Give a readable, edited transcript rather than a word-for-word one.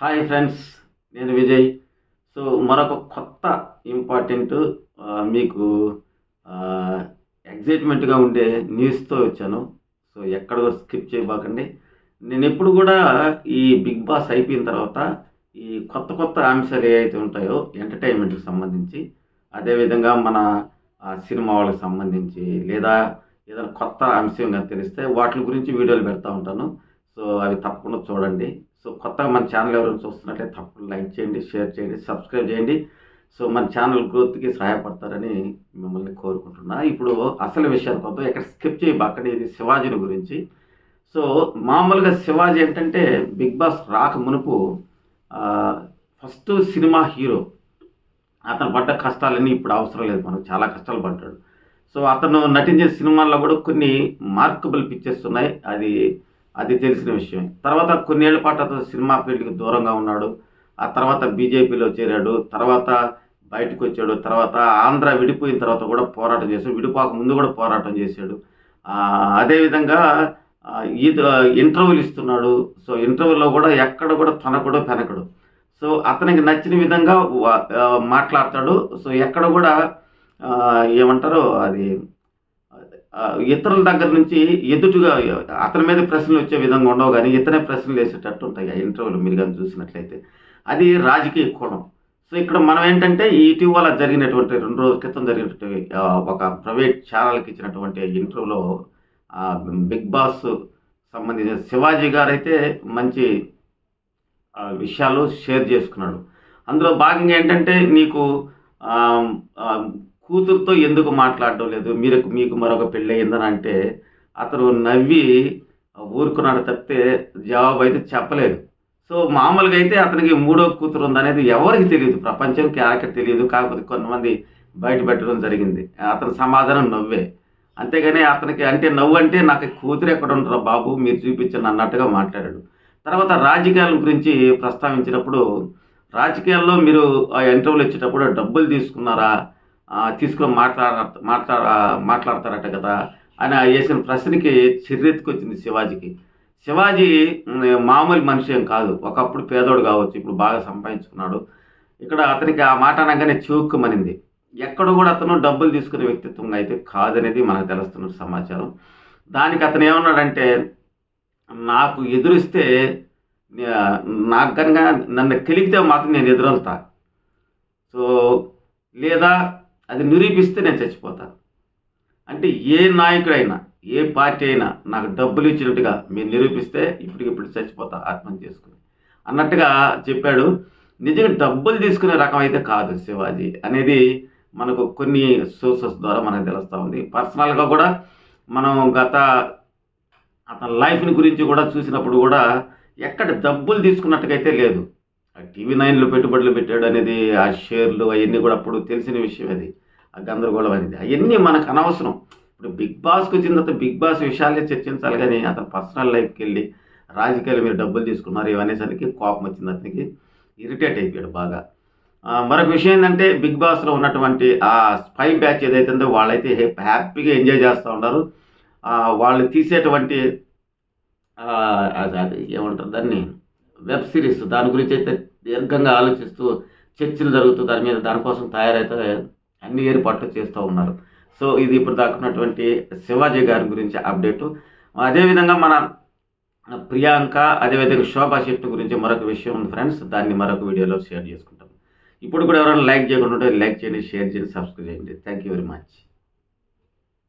Hi friends, నేను Vijay. So మరొక కొత్త ఇంపార్టెంట్ మీకు ఎగ్జైట్మెంట్గా ఉండే న్యూస్తో వచ్చాను. సో ఎక్కడ కూడా స్కిప్ చేయబాకండి. నేను ఎప్పుడు కూడా ఈ బిగ్ బాస్ అయిపోయిన తర్వాత ఈ కొత్త కొత్త అంశాలు ఏవైతే ఉంటాయో ఎంటర్టైన్మెంట్కి సంబంధించి, అదేవిధంగా మన సినిమా వాళ్ళకి సంబంధించి, లేదా ఏదైనా కొత్త అంశంగా తెలిస్తే వాటి గురించి వీడియోలు పెడతా ఉంటాను. సో అవి తప్పకుండా చూడండి. సో కొత్తగా మన ఛానల్ ఎవరైనా చూస్తున్నట్లయితే తప్పకుండా లైక్ చేయండి, షేర్ చేయండి, సబ్స్క్రైబ్ చేయండి. సో మన ఛానల్ గ్రోత్కి సహాయపడతారని మిమ్మల్ని కోరుకుంటున్నా. ఇప్పుడు అసలు విషయానికి వద్దాం. ఎక్కడ స్కిప్ చేయబాకండి. ఇది శివాజీని గురించి. సో మామూలుగా శివాజీ ఏంటంటే బిగ్ బాస్ రాక మునుపు ఫస్ట్ సినిమా హీరో. అతను పడ్డ కష్టాలన్నీ ఇప్పుడు అవసరం లేదు, మనకు చాలా కష్టాలు పడ్డాడు. సో అతను నటించే సినిమాల్లో కూడా కొన్ని మార్కబుల్ పిక్చర్స్ ఉన్నాయి. అది అది తెలిసిన విషయమే. తర్వాత కొన్నేళ్ల పాటు అతను సినిమా ఫీల్డ్కి దూరంగా ఉన్నాడు. ఆ తర్వాత బీజేపీలో చేరాడు. తర్వాత బయటకు వచ్చాడు. తర్వాత ఆంధ్ర విడిపోయిన తర్వాత కూడా పోరాటం చేశాడు. విడిపోక ముందు కూడా పోరాటం చేశాడు. అదేవిధంగా ఇది ఇంటర్వ్యూలు ఇస్తున్నాడు. సో ఇంటర్వ్యూలో కూడా ఎక్కడ కూడా తనకుడు పెనకడు. సో అతనికి నచ్చిన విధంగా మాట్లాడతాడు. సో ఎక్కడ కూడా ఏమంటారో అది ఇతరుల దగ్గర నుంచి ఎదుటిగా అతని మీద ప్రశ్నలు వచ్చే విధంగా ఉండవు, కానీ ఇతనే ప్రశ్నలు వేసేటట్టు ఉంటాయి ఆ ఇంటర్వ్యూలు మీరు కానీ చూసినట్లయితే. అది రాజకీయ కోణం. సో ఇక్కడ మనం ఏంటంటే ఇటీవల జరిగినటువంటి 2 రోజుల క్రితం జరిగినటువంటి ఒక ప్రైవేట్ ఛానల్కి ఇచ్చినటువంటి ఇంటర్వ్యూలో బిగ్ బాస్ సంబంధించిన శివాజీ గారు అయితే మంచి విషయాలు షేర్ చేసుకున్నాడు. అందులో భాగంగా ఏంటంటే నీకు కూతురుతో ఎందుకు మాట్లాడడం లేదు, మీకు మరొక పెళ్ళి అయిందని అంటే అతను నవ్వి ఊరుకున్నాడు తప్పితే జవాబు అయితే చెప్పలేదు. సో మామూలుగా అయితే అతనికి 3వ కూతురు ఉందనేది ఎవరికి తెలియదు, ప్రపంచానికి ఎవరికి తెలియదు. కాకపోతే కొంతమంది బయట పెట్టడం జరిగింది. అతని సమాధానం నవ్వే. అంతేగాని అతనికి అంటే నవ్వు అంటే నాకు కూతురు ఎక్కడ ఉంటారో బాబు మీరు చూపించండి అన్నట్టుగా మాట్లాడాడు. తర్వాత రాజకీయాల గురించి ప్రస్తావించినప్పుడు, రాజకీయాల్లో మీరు ఆ ఇంటర్వ్యూలు ఇచ్చేటప్పుడు డబ్బులు తీసుకున్నారా, తీసుకుని మాట్లాడతారట కదా అని వేసిన ప్రశ్నకి చిర్రెత్తుకొచ్చింది శివాజీకి. శివాజీ మామూలు మనిషి ఏం కాదు. ఒకప్పుడు పేదోడు కావచ్చు, ఇప్పుడు బాగా సంపాదించుకున్నాడు. ఇక్కడ అతనికి ఆ మాట అనగానే చివుక్కుమనింది. ఎక్కడ కూడా అతను డబ్బులు తీసుకునే వ్యక్తిత్వంగా అయితే కాదనేది మనకు తెలుస్తున్న సమాచారం. దానికి అతను ఏమన్నాడంటే, నాకు ఎదురిస్తే నాకు కనుక నన్ను కలిగితే మాత్రం నేను ఎదురెళ్తా. సో లేదా అది నిరూపిస్తే నేను చచ్చిపోతాను. అంటే ఏ నాయకుడైనా ఏ పార్టీ అయినా నాకు డబ్బులు ఇచ్చినట్టుగా మీరు నిరూపిస్తే ఇప్పటికిప్పుడు చచ్చిపోతా ఆత్మహత్య చేసుకుని అన్నట్టుగా చెప్పాడు. నిజంగా డబ్బులు తీసుకునే రకం అయితే కాదు శివాజీ అనేది మనకు కొన్ని సోర్సెస్ ద్వారా మనకు తెలుస్తూ ఉంది. పర్సనల్గా కూడా మనం అతని లైఫ్ని గురించి కూడా చూసినప్పుడు కూడా ఎక్కడ డబ్బులు తీసుకున్నట్టుగైతే లేదు. టీవీ 9లో పెట్టుబడులు పెట్టాడు అనేది, ఆ షేర్లు అవన్నీ కూడా అప్పుడు తెలిసిన విషయం. అది ఆ గందరగోళం అనేది అవన్నీ మనకు అనవసరం. ఇప్పుడు బిగ్ బాస్కి వచ్చిన తర్వాత బిగ్ బాస్ విషయాలే చర్చించాలి, కానీ అతను పర్సనల్ లైఫ్కి వెళ్ళి రాజకీయాలు మీరు డబ్బులు తీసుకున్నారు ఇవనేసరికి కోపం వచ్చింది. అతనికి ఇరిటేట్ అయిపోయాడు బాగా. మరొక విషయం ఏంటంటే బిగ్ బాస్లో ఉన్నటువంటి ఆ స్పై బ్యాచ్ ఏదైతే ఉందో వాళ్ళైతే హ్యాపీగా ఎంజాయ్ చేస్తూ ఉన్నారు. వాళ్ళు తీసేటువంటి అది ఏమంటారు దాన్ని, వెబ్ సిరీస్, దాని గురించి అయితే దీర్ఘంగా ఆలోచిస్తూ చర్చలు జరుగుతూ దానికోసం తయారైతే అన్ని ఏర్పాట్లు చేస్తూ ఉన్నారు. సో ఇది ఇప్పుడు దాకున్నటువంటి శివాజీ గారి గురించి అప్డేటు. అదేవిధంగా మన ప్రియాంక, అదేవిధంగా శోభా శెట్టి గురించి మరొక విషయం ఉంది ఫ్రెండ్స్. దాన్ని మరొక వీడియోలో షేర్ చేసుకుంటాం. ఇప్పుడు కూడా ఎవరైనా లైక్ చేయకుండా ఉంటే లైక్ చేయండి, షేర్ చేయండి, సబ్స్క్రైబ్ చేయండి. Thank you very much.